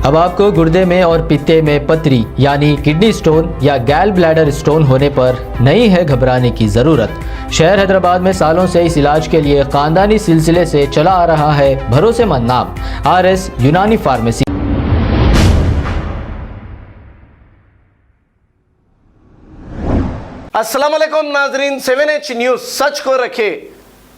अब आपको गुर्दे में और पित्ते में पथरी यानी किडनी स्टोन या गैल ब्लैडर स्टोन होने पर नहीं है घबराने की जरूरत। शहर हैदराबाद में सालों से इस इलाज के लिए खानदानी सिलसिले से चला आ रहा है भरोसेमंद नाम RS यूनानी फार्मेसी। अस्सलाम वालेकुम नाजरीन, 7H न्यूज सच को रखे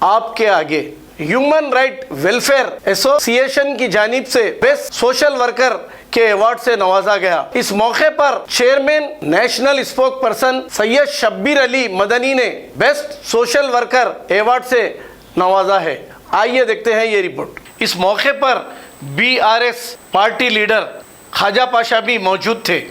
आपके आगे। ह्यूमन राइट वेलफेयर एसोसिएशन की जानिब से बेस्ट सोशल वर्कर के अवार्ड से नवाजा गया। इस मौके पर chairman national spokesperson Syed Shabbir Ali Madani ने बेस्ट सोशल वर्कर अवार्ड से नवाजा है। आइए देखते हैं ये रिपोर्ट। इस मौके पर BRS party leader Khwaja Pasha भी मौजूद थे।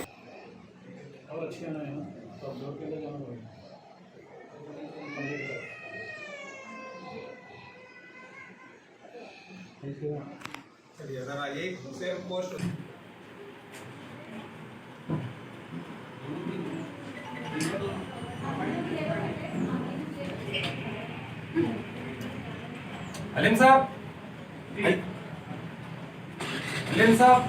हलीम साहब, हलीम साहब,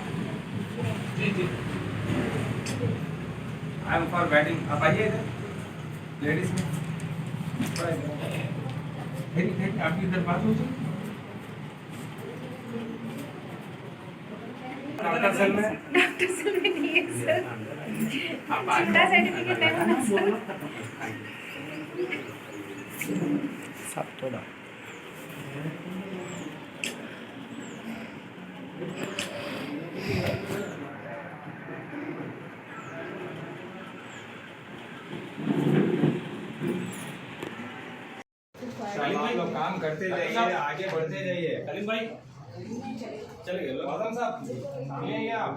आई एम फॉर बैटिंग। आप आइए इधर, लेडीज में आपकी इधर बात हो। डॉक्टर सेल में नहीं है सर, छोटा सर्टिफिकेट है ना सर। सब थोड़ा काम करते जाइए, आगे बढ़ते जाइए। सलीम भाई चले गए। आजम साहब ये आप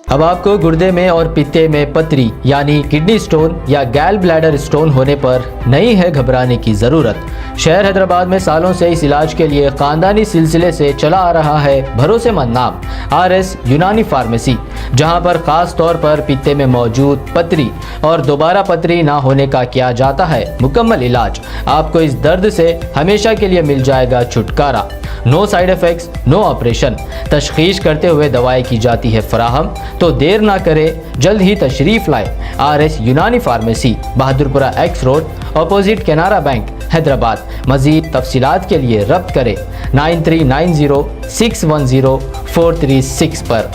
अब आपको गुर्दे में और पित्ते में पथरी यानी किडनी स्टोन या गैल ब्लैडर स्टोन होने पर नहीं है घबराने की जरूरत। शहर हैदराबाद में सालों से इस इलाज के लिए खानदानी सिलसिले से चला आ रहा है भरोसेमंद नाम RS यूनानी फार्मेसी, जहां पर खास तौर पर पित्ते में मौजूद पथरी और दोबारा पथरी ना होने का किया जाता है मुकम्मल इलाज। आपको इस दर्द से हमेशा के लिए मिल जाएगा छुटकारा। No side effects, no operation. तशखीस करते हुए दवाएं की जाती है फराहम। तो देर ना करें, जल्द ही तशरीफ लाए RS Unani pharmacy, Bahadurpura X road, opposite Canara bank, Hyderabad. मजीद तफसीलात के लिए रब्त करें 9390610436 पर।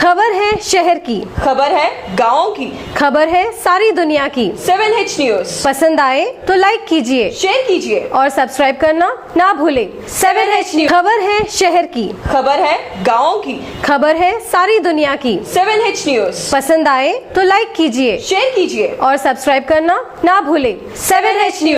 खबर है शहर की, खबर है गाँव की, खबर है सारी दुनिया की। 7H न्यूज पसंद आए तो लाइक कीजिए, शेयर कीजिए और सब्सक्राइब करना ना भूलें। 7H न्यूज खबर है शहर की, खबर है गाँव की, खबर है सारी दुनिया की। 7H न्यूज पसंद आए तो लाइक कीजिए, शेयर कीजिए और सब्सक्राइब करना ना भूलें। 7H news.